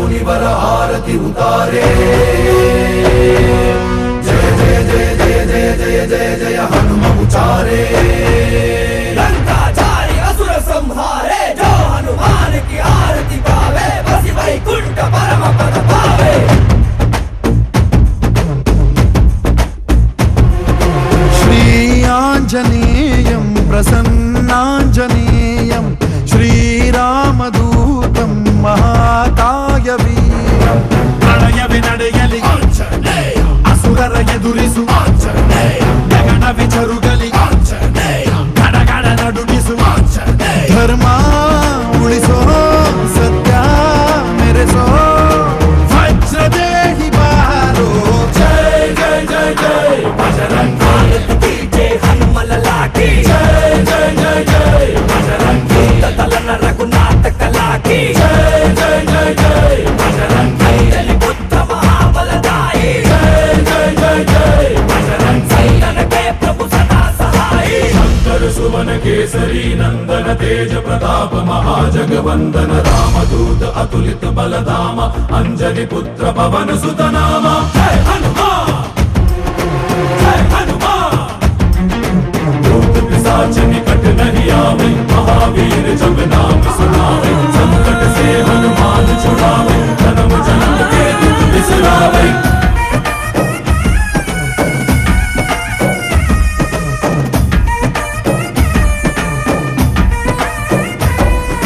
मुनिवर आरति उतारे जय जय जय जय जय जय जय जय हनुम उचारे लंकाचारी असुर संहारे जो हनुमान की आरती गावे बसी वैकुंठ परम पद पावे। श्री आंजनेयं प्रसन्नांजनेयं श्रीरामदूतं महाकाय वीरं प्रणय विनडयलि आंजनेय असुरर ಎದುರಿಸು ಆಂಜನೇಯ ಗಗನ ವಿಚರುಗಲಿ ಆಂಜನೇಯ ಗಡಗಡ ನಡುಗಿಸು ಆಂಜನೇಯ ಧರ್ಮ ಉಳಿಸೋ ಸತ್ಯ ಮೆರೆಸೋ ವಜ್ರದೇಹಿ ಬಾರೋ जय जय जय जय बजरंगी जय हनुमल लागी जय जय जय जय बजरंगी तलन रघुनाथ कलाकी जय जय जय जय बजरंगी पुत्र महाबलदाई जय जय जय जय बजरंगी संतन के प्रभु सदा सहाय शंकर सुवन केसरी नंदन तेज प्रताप महाजगवंदन रामदूत अतुलित बलधाम अंजनी पुत्र पवन सुत नाम जय हनुमान जय हनुमान भूत पिशाच निकट नहीं आवे महावीर जब नाम सुनावे संकट से हनुमान छुड़ावे जन्म जन्म के दुख बिसरावे।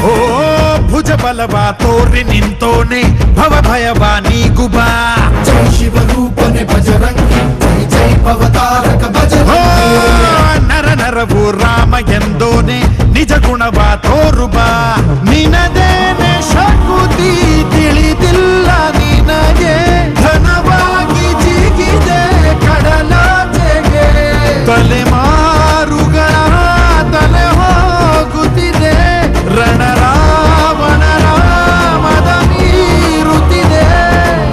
ಓ ಭುಜ ಬಲವ ತೋರಿ ನಿಂತೋನೆ ಭವ ಭಯವ ನೀಗುಬಾ जय शिव रूपने बजरंगी जय जय भवतारक बजरंगी ನರ ನರವು ರಾಮ ಎಂದೋನೆ ನಿಜ ಗುಣವ ತೋರುಬಾ ನಿನದೇನೆ ಶಕುತಿ ತಿಳಿದಿಲ್ಲ ನಿನಗೆ ಘನವಾಗಿ ಜಿಗಿದೆ ಕಡಲಾಚೆಗೆ ತಲೆಮಾರುಗಳ ತಲೆ ಹೋಗುತ್ತಿದೆ ರಣರಾವಣರ ಮದ ಮೀರುತ್ತಿದೆ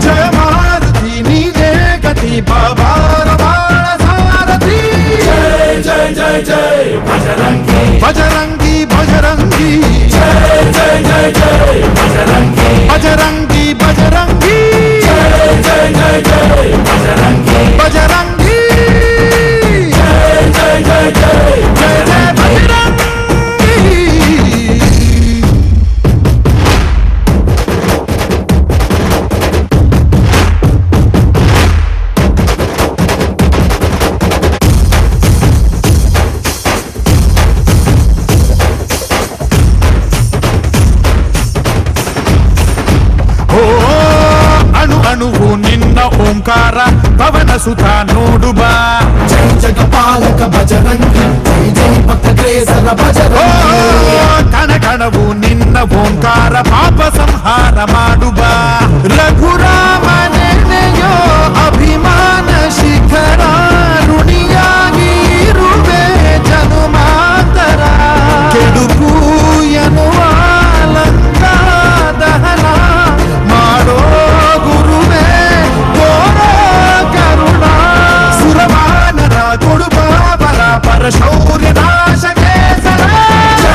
ಜಯ ಮಾರುತಿ ನೀನೇ ಗತಿ ಬಾಬಾರ ಬಾಳ ಸಾರಥಿ जय जय जय जय बजरंगी बजरंगी बजरंगी जय जय जय जय बजरंगी बजरंगी बजरंगी जय जय जय जय बजरंगी बजरंगी जय जय जय जय जय जय बजरंगी। ಓ ಅಣು ಅಣುವು ನಿನ್ನ ಓಂಕಾರ ಪವನ ಸುತ ನೋಡುಬಾ जय जगपालक बजरंगी जय जय भक्त केसर ಓ बजरंगी ಕಣ ಕಣವು ನಿನ್ನ ಓಂಕಾರ ಪಾಪ ಸಂಹಾರ ಮಾಡುಬಾ ರಘುರಾಮನೆನೆಯೋ ಅಭಿಮಾನ ಶಿಖರ ಋಣಿಯಾಗಿ ಇರುವೆ ಜನುಮಾಂತರ ಕೆಡುಕು ಎನ್ನುವ ಲಂಕಾ ದಹನ ಮಾಡೋ ಗುರುವೇ ತೋರೋ ಕರುಣ ಸುರವಾನರ ಕೊಡುಬಾಬರ ಪರಶೌರ್ಯ ನಾಶ ಕೇಸರ जय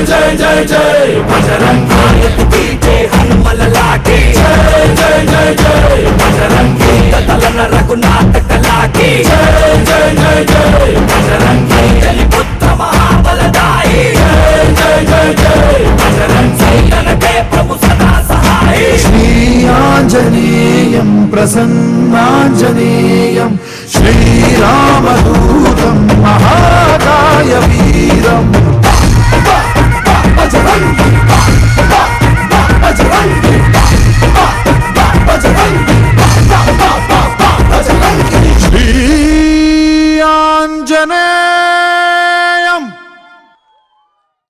जय जय जय बजरंगी जय हनुमल लागी जय जय जय जय बजरंगी तलन रघुनाथ कलाकी जय जय जय जय बजरंगी पुत्र महाबलदाई जय जय जय जय बजरंगी संतन के प्रभु सदा सहाय। श्री आंजनेयं प्रसन्नांजनेयं श्रीरामदूतं महाकाय वीरं